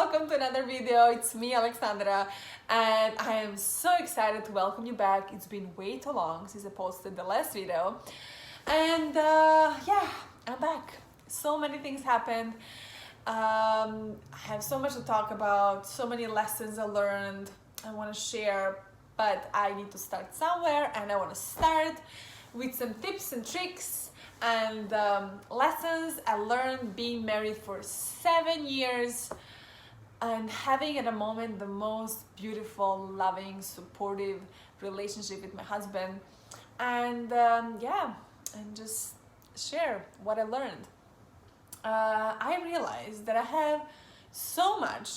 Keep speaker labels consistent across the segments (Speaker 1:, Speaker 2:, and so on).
Speaker 1: welcome to another video. It's me, Alexandra, and I am so excited to welcome you back. It's been way too long since I posted the last video, and yeah, I'm back. So many things happened. I have so much to talk about, so many lessons I learned I want to share, but I need to start somewhere, and I want to start with some tips and tricks and lessons I learned being married for 7 years and having at the moment the most beautiful, loving, supportive relationship with my husband, and yeah, and just share what I learned. I realized that I have so much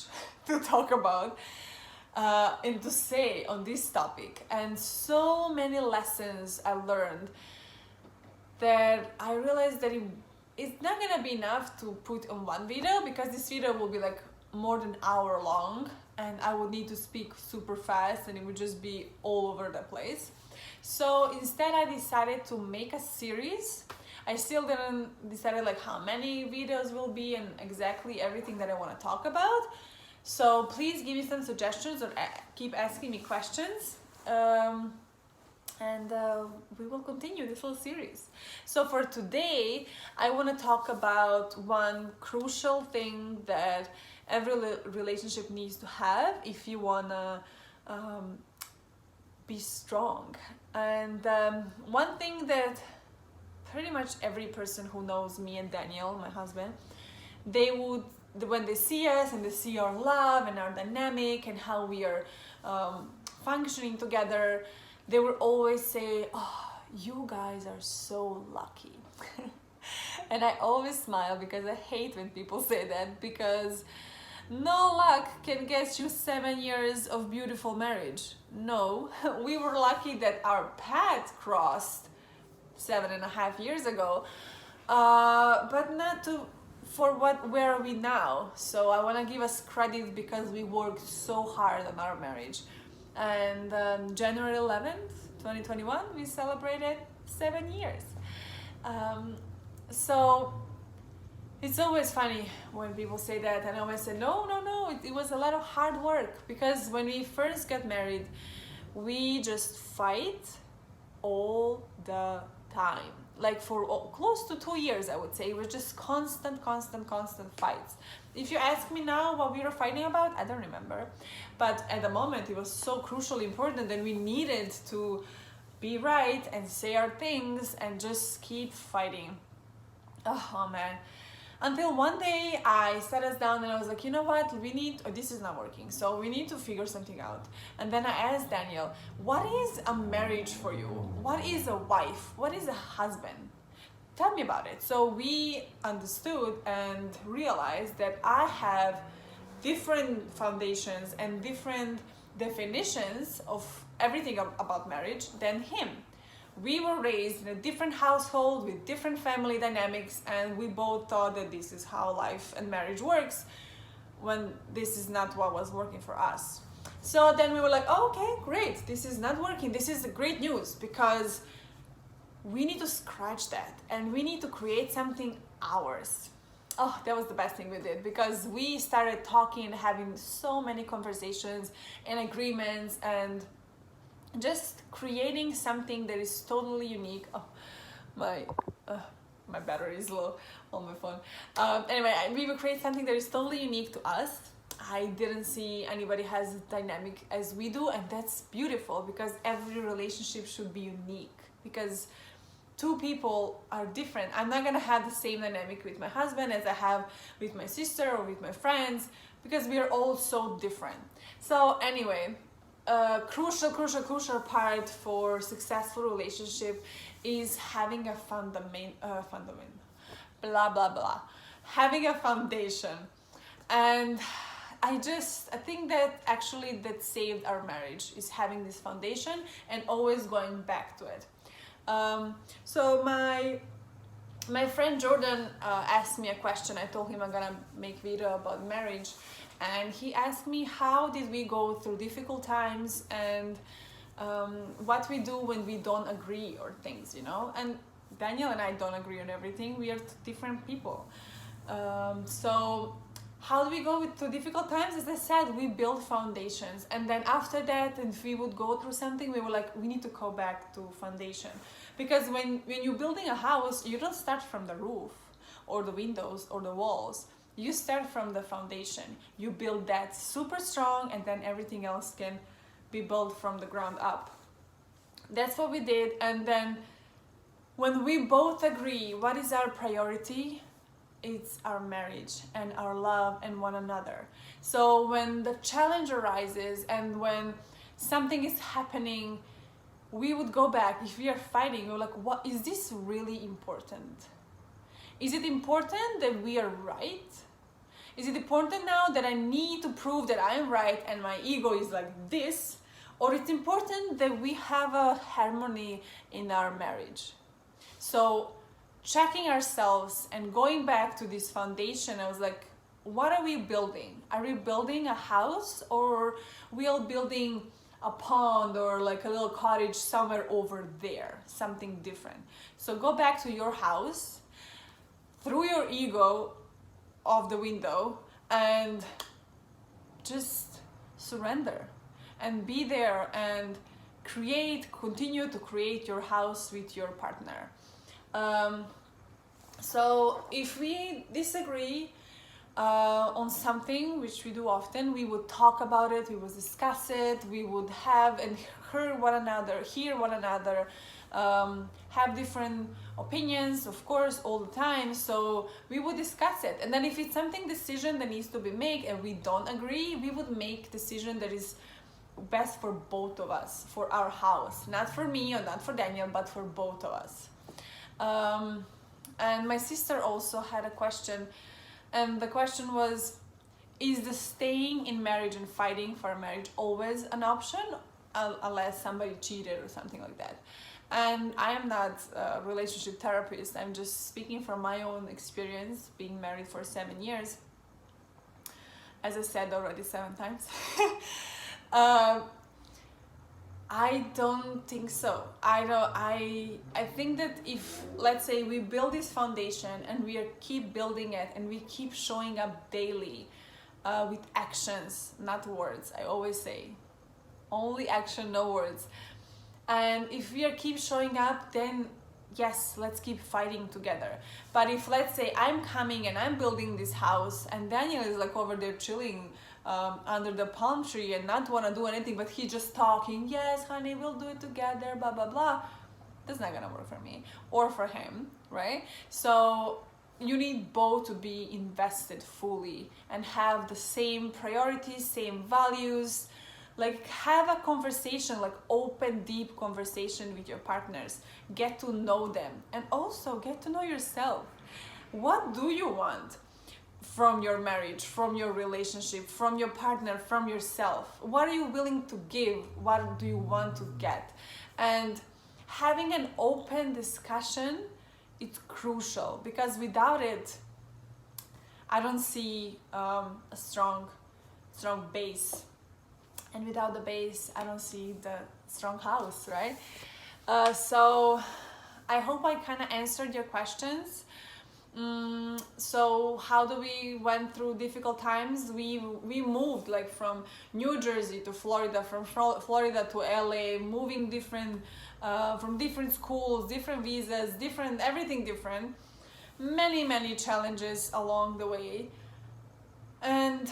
Speaker 1: to talk about and to say on this topic, and so many lessons I learned that I realized that it's not gonna be enough to put on one video, because this video will be like more than an hour long and I would need to speak super fast and it would just be all over the place. So instead I decided to make a series. I still didn't decide like how many videos will be and exactly everything that I want to talk about. So please give me some suggestions or keep asking me questions. And we will continue this little series. So for today, I want to talk about one crucial thing that every relationship needs to have if you want to be strong. And one thing that pretty much every person who knows me and Daniel, my husband, they would, when they see us and they see our love and our dynamic and how we are functioning together, they will always say, "Oh, you guys are so lucky." And I always smile because I hate when people say that, because no luck can get you 7 years of beautiful marriage. No, we were lucky that our path crossed 7.5 years ago, but not to where are we now. So I want to give us credit because we worked so hard on our marriage. And January 11th 2021 we celebrated 7 years. So it's always funny when people say that, and I always say no, it was a lot of hard work, because when we first got married we just fight all the time, like for close to 2 years. I would say it was just constant fights. If you ask me now what we were fighting about, I don't remember, but at the moment it was so crucially important that we needed to be right and say our things and just keep fighting. Oh man, until one day I sat us down and I was like, you know what, this is not working, so we need to figure something out. And then I asked Daniel, what is a marriage for you? What is a wife? What is a husband? Tell me about it. So we understood and realized that I have different foundations and different definitions of everything about marriage than him. We were raised in a different household with different family dynamics, and we both thought that this is how life and marriage works, when this is not what was working for us. So then we were like, oh, okay, great, this is not working. This is great news, because we need to scratch that and we need to create something ours. Oh, that was the best thing we did, because we started talking and having so many conversations and agreements and just creating something that is totally unique. Oh, my battery is low on my phone. Anyway, we will create something that is totally unique to us. I didn't see anybody has a dynamic as we do, and that's beautiful, because every relationship should be unique, because two people are different. I'm not gonna have the same dynamic with my husband as I have with my sister or with my friends, because we are all so different. So anyway, crucial part for successful relationship is having a having a foundation. And I think that actually that saved our marriage, is having this foundation and always going back to it. So my friend Jordan asked me a question. I told him I'm gonna make video about marriage, and he asked me how did we go through difficult times and what we do when we don't agree or things, you know. And Daniel and I don't agree on everything. We are different people. So how do we go through difficult times? As I said, we build foundations, and then after that, if we would go through something, we were like, we need to go back to foundation. Because when you're building a house, you don't start from the roof or the windows or the walls. You start from the foundation. You build that super strong, and then everything else can be built from the ground up. That's what we did. And then when we both agree what is our priority, it's our marriage and our love and one another. So when the challenge arises and when something is happening, we would go back. If we are fighting, we're like, what is this really important? Is it important that we are right? Is it important now that I need to prove that I'm right and my ego is like this? Or it's important that we have a harmony in our marriage? So checking ourselves and going back to this foundation, I was like, what are we building? Are we building a house, or we are building a pond or like a little cottage somewhere over there, something different? So go back to your house, throw your ego off the window, and just surrender and be there and continue to create your house with your partner. So if we disagree on something, which we do often, we would talk about it, we would discuss it, we would have and hear one another, have different opinions, of course, all the time. So we would discuss it, and then if it's decision that needs to be made and we don't agree, we would make decision that is best for both of us, for our house, not for me or not for Daniel, but for both of us. And my sister also had a question, and the question was, is the staying in marriage and fighting for a marriage always an option, unless somebody cheated or something like that? And I am not a relationship therapist. I'm just speaking from my own experience, being married for 7 years, as I said already 7 times. I don't think so. I think that if, let's say, we build this foundation and we keep building it and we keep showing up daily with actions, not words. I always say, only action, no words. And if we keep showing up, then yes, let's keep fighting together. But if, let's say, I'm coming and I'm building this house and Daniel is like over there chilling under the palm tree and not want to do anything, but he's just talking, yes honey, we'll do it together, blah blah blah, that's not gonna work for me or for him, right? So you need both to be invested fully and have the same priorities, same values. Like, have a conversation, like open, deep conversation with your partners. Get to know them, and also get to know yourself. What do you want from your marriage, from your relationship, from your partner, from yourself? What are you willing to give? What do you want to get? And having an open discussion, it's crucial, because without it, I don't see a strong base. And without the base, I don't see the strong house, right? So I hope I kind of answered your questions. So how do we went through difficult times? We moved like from New Jersey to Florida, from Florida to LA, moving from different schools, different visas, everything different. Many challenges along the way. And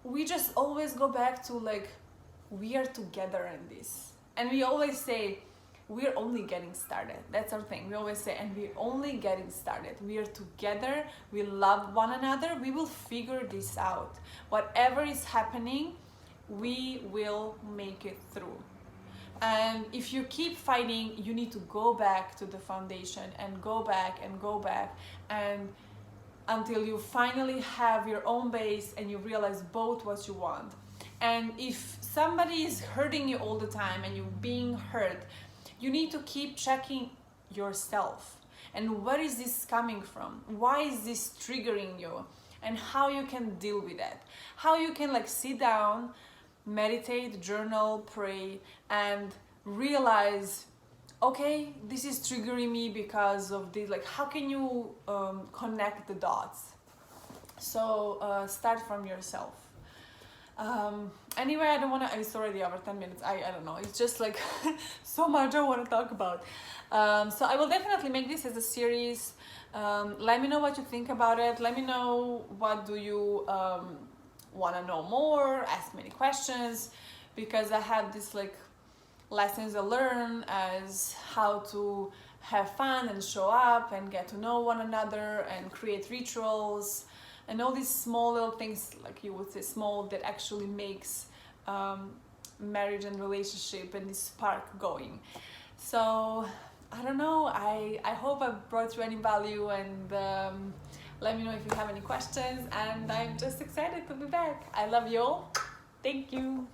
Speaker 1: we just always go back to like, we are together in this. And we always say, we're only getting started. That's our thing. We always say, and we're only getting started. We are together. We love one another. We will figure this out. Whatever is happening, we will make it through. And if you keep fighting, you need to go back to the foundation and go back and until you finally have your own base and you realize both what you want. And if somebody is hurting you all the time and you're being hurt, you need to keep checking yourself. And where is this coming from? Why is this triggering you? And how you can deal with that. How you can like sit down, meditate, journal, pray, and realize, okay, this is triggering me because of this. Like, how can you connect the dots? So start from yourself. Anyway, I don't want to, it's already over 10 minutes. I don't know, it's just like so much I want to talk about. So I will definitely make this as a series. Let me know what you think about it. Let me know what do you want to know more, ask many questions, because I have this like lessons I learn as how to have fun and show up and get to know one another and create rituals and all these small little things, like you would say small, that actually makes marriage and relationship and this spark going. So I don't know, I hope I brought you any value, and let me know if you have any questions, and I'm just excited to be back. I love you all. Thank you.